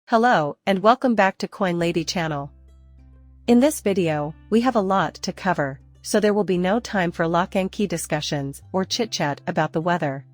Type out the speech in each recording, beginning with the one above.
Hello, and welcome back to Coin Lady channel. In this video, we have a lot to cover, so there will be no time for lock and key discussions or chit-chat about the weather.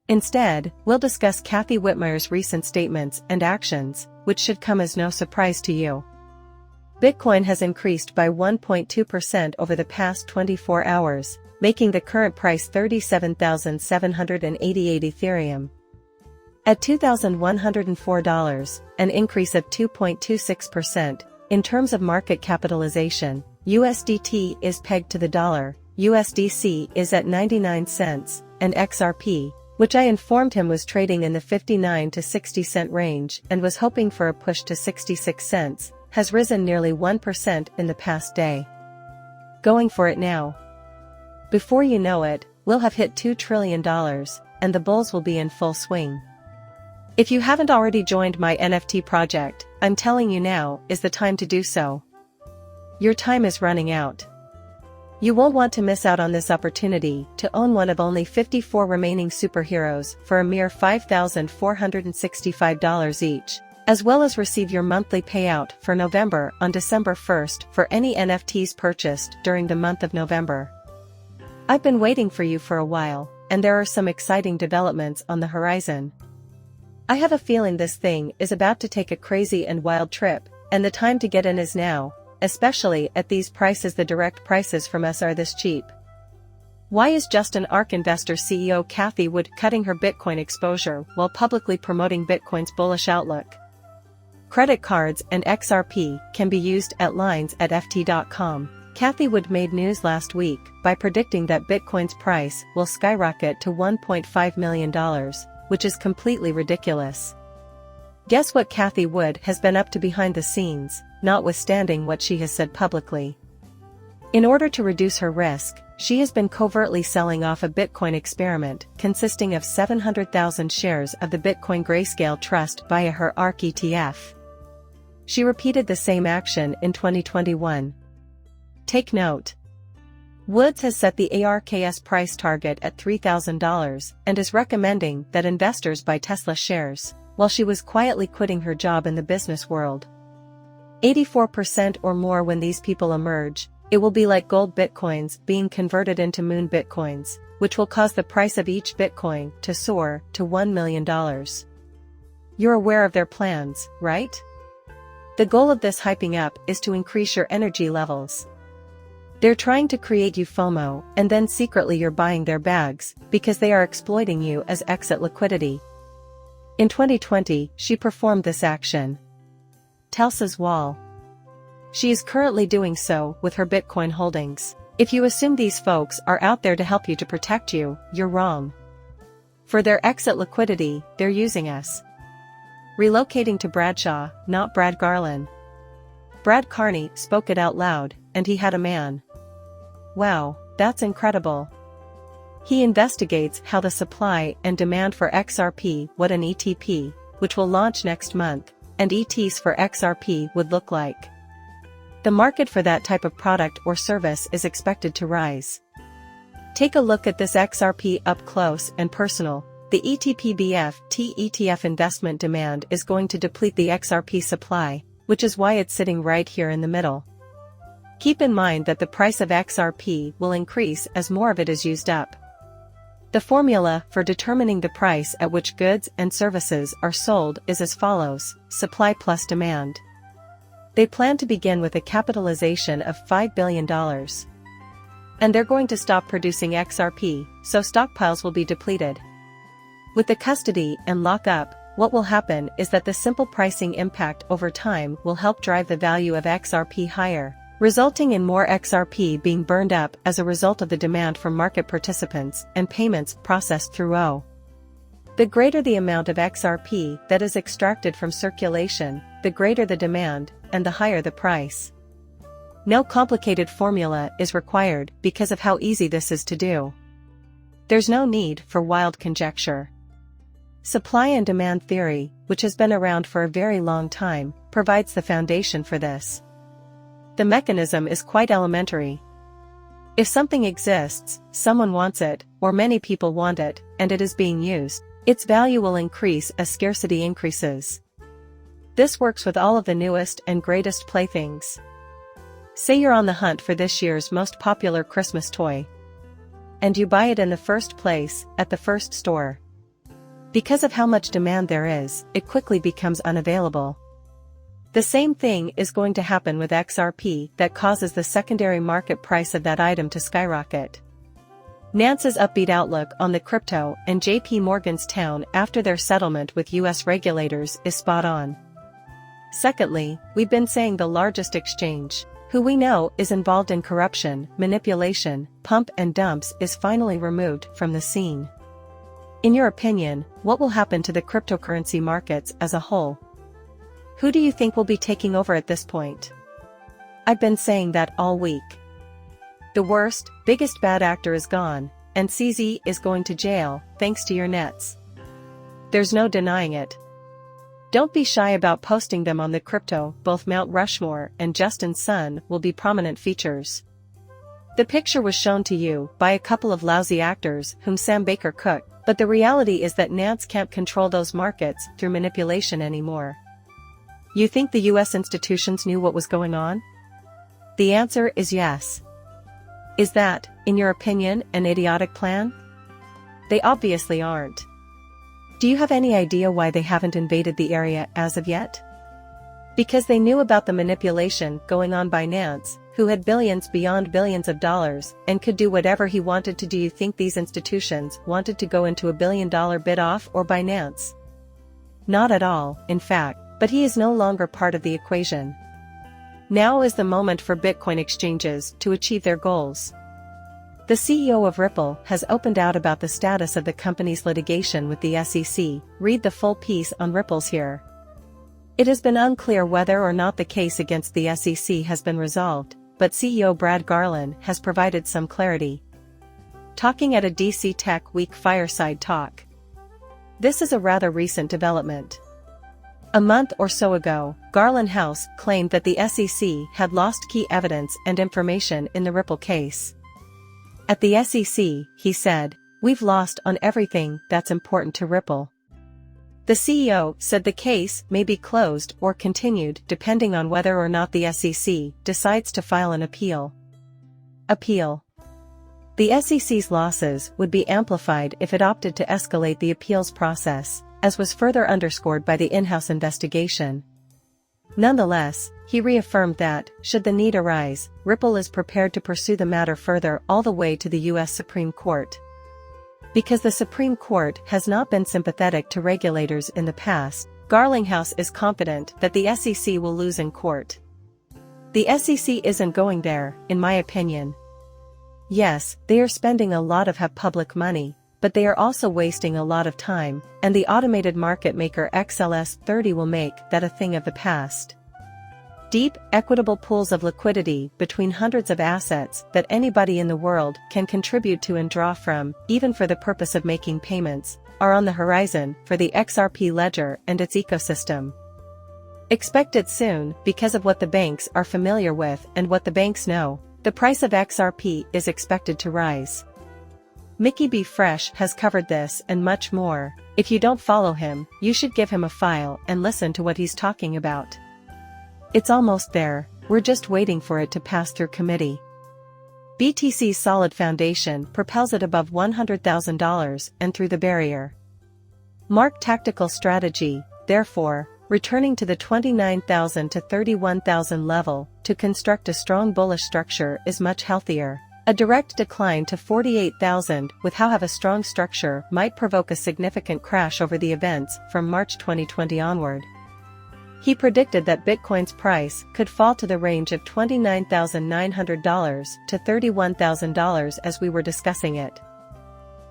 Instead, we'll discuss Cathie Whitmer's recent statements and actions, which should come as no surprise to you. Bitcoin has increased by 1.2% over the past 24 hours, making the current price $37,788 Ethereum. At $2,104, an increase of 2.26%. In terms of market capitalization, USDT is pegged to the dollar, USDC is at 99 cents, and XRP, which I informed him was trading in the 59 to 60 cent range and was hoping for a push to 66 cents, has risen nearly 1% in the past day. Going for it now. Before you know it, we'll have hit $2 trillion, and the bulls will be in full swing. If you haven't already joined my NFT project, I'm telling you now is the time to do so. Your time is running out. You won't want to miss out on this opportunity to own one of only 54 remaining superheroes for a mere $5,465 each, as well as receive your monthly payout for November on December 1st for any NFTs purchased during the month of November. I've been waiting for you for a while, and there are some exciting developments on the horizon. I have a feeling this thing is about to take a crazy and wild trip, and the time to get in is now, especially at these prices. The direct prices from us are this cheap. Why is Justin ARK Investor CEO Cathie Wood cutting her Bitcoin exposure while publicly promoting Bitcoin's bullish outlook? Credit cards and XRP can be used at lines@ft.com. Cathie Wood made news last week by predicting that Bitcoin's price will skyrocket to $1.5 million. Which is completely ridiculous. Guess what Cathie Wood has been up to behind the scenes, notwithstanding what she has said publicly. In order to reduce her risk, she has been covertly selling off a Bitcoin experiment consisting of 700,000 shares of the Bitcoin Grayscale Trust via her ARK ETF. She repeated the same action in 2021. Take note. Woods has set the ARK's price target at $3,000 and is recommending that investors buy Tesla shares, while she was quietly quitting her job in the business world. 84% or more when these people emerge, it will be like gold bitcoins being converted into moon bitcoins, which will cause the price of each bitcoin to soar to $1 million. You're aware of their plans, right? The goal of this hyping up is to increase your energy levels. They're trying to create you FOMO, and then secretly you're buying their bags, because they are exploiting you as exit liquidity. In 2020, she performed this action. Telsa's wall. She is currently doing so with her Bitcoin holdings. If you assume these folks are out there to help you to protect you, you're wrong. For their exit liquidity, they're using us. Relocating to Bradshaw, not Brad Garland. Brad Carney spoke it out loud, and he had a man. Wow, that's incredible. He investigates how the supply and demand for XRP, what an ETP, which will launch next month, and ETs for XRP would look like. The market for that type of product or service is expected to rise. Take a look at this XRP up close and personal. The ETP-BFT ETF investment demand is going to deplete the XRP supply, which is why it's sitting right here in the middle. Keep in mind that the price of XRP will increase as more of it is used up. The formula for determining the price at which goods and services are sold is as follows: supply plus demand. They plan to begin with a capitalization of $5 billion. And they're going to stop producing XRP, so stockpiles will be depleted. With the custody and lockup, what will happen is that the simple pricing impact over time will help drive the value of XRP higher, resulting in more XRP being burned up as a result of the demand from market participants and payments processed through O. The greater the amount of XRP that is extracted from circulation, the greater the demand, and the higher the price. No complicated formula is required because of how easy this is to do. There's no need for wild conjecture. Supply and demand theory, which has been around for a very long time, provides the foundation for this. The mechanism is quite elementary. If something exists, someone wants it, or many people want it, and it is being used, its value will increase as scarcity increases. This works with all of the newest and greatest playthings. Say you're on the hunt for this year's most popular Christmas toy. And you buy it in the first place, at the first store. Because of how much demand there is, it quickly becomes unavailable. The same thing is going to happen with Xrp that causes the secondary market price of that item to skyrocket. Nance's upbeat outlook on the crypto and JP Morgan's tone after their settlement with US regulators is spot on. Secondly, we've been saying the largest exchange, who we know is involved in corruption, manipulation, pump and dumps, is finally removed from the scene. In your opinion, what will happen to the cryptocurrency markets as a whole? Who do you think will be taking over at this point? I've been saying that all week. The worst, biggest bad actor is gone, and CZ is going to jail, thanks to your nets. There's no denying it. Don't be shy about posting them on the crypto. Both Mount Rushmore and Justin's son will be prominent features. The picture was shown to you by a couple of lousy actors whom Sam Baker cooked, but the reality is that Nance can't control those markets through manipulation anymore. You think the US institutions knew what was going on? The answer is yes. Is that, in your opinion, an idiotic plan? They obviously aren't. Do you have any idea why they haven't invaded the area as of yet? Because they knew about the manipulation going on by Nance, who had billions beyond billions of dollars, and could do whatever he wanted to. Do you think these institutions wanted to go into $1 billion bid off or by Nance? Not at all, in fact, but he is no longer part of the equation. Now is the moment for Bitcoin exchanges to achieve their goals. The CEO of Xrpl has opened out about the status of the company's litigation with the SEC. Read the full piece on Xrpl's here. It has been unclear whether or not the case against the SEC has been resolved, but CEO Brad Garlin has provided some clarity. Talking at a DC Tech Week fireside talk. This is a rather recent development. A month or so ago, Garlinghouse claimed that the SEC had lost key evidence and information in the Xrpl case. At the SEC, he said, "We've lost on everything that's important to Xrpl." The CEO said the case may be closed or continued depending on whether or not the SEC decides to file an appeal. Appeal. The SEC's losses would be amplified if it opted to escalate the appeals process, as was further underscored by the in-house investigation. Nonetheless, he reaffirmed that, should the need arise, Xrpl is prepared to pursue the matter further all the way to the US Supreme Court. Because the Supreme Court has not been sympathetic to regulators in the past, Garlinghouse is confident that the SEC will lose in court. The SEC isn't going there, in my opinion. Yes, they are spending a lot of public money, but they are also wasting a lot of time, and the automated market maker XLS30 will make that a thing of the past. Deep, equitable pools of liquidity between hundreds of assets that anybody in the world can contribute to and draw from, even for the purpose of making payments, are on the horizon for the Xrp ledger and its ecosystem. Expect it soon. Because of what the banks are familiar with and what the banks know, the price of Xrp is expected to rise. Mickey B. Fresh has covered this and much more. If you don't follow him, you should give him a file and listen to what he's talking about. It's almost there, we're just waiting for it to pass through committee. BTC's solid foundation propels it above $100,000 and through the barrier. Mark tactical strategy, therefore, returning to the 29,000 to 31,000 level to construct a strong bullish structure is much healthier. A direct decline to 48,000 with how have a strong structure might provoke a significant crash over the events from March 2020 onward. He predicted that Bitcoin's price could fall to the range of $29,900 to $31,000 as we were discussing it.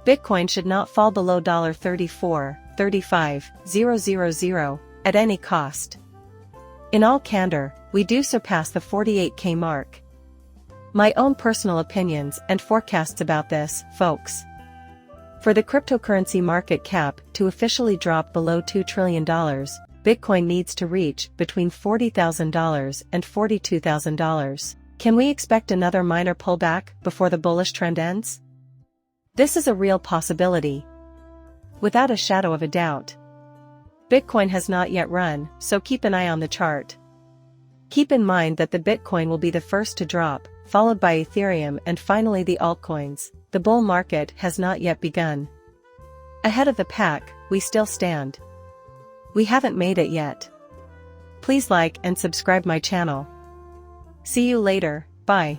Bitcoin should not fall below $34,35,000 at any cost. In all candor, we do surpass the 48K mark. My own personal opinions and forecasts about this, folks. For the cryptocurrency market cap to officially drop below $2 trillion, Bitcoin needs to reach between $40,000 and $42,000. Can we expect another minor pullback before the bullish trend ends? This is a real possibility. Without a shadow of a doubt. Bitcoin has not yet run, so keep an eye on the chart. Keep in mind that the Bitcoin will be the first to drop, followed by Ethereum and finally the altcoins. The bull market has not yet begun. Ahead of the pack, we still stand. We haven't made it yet. Please like and subscribe my channel. See you later, bye.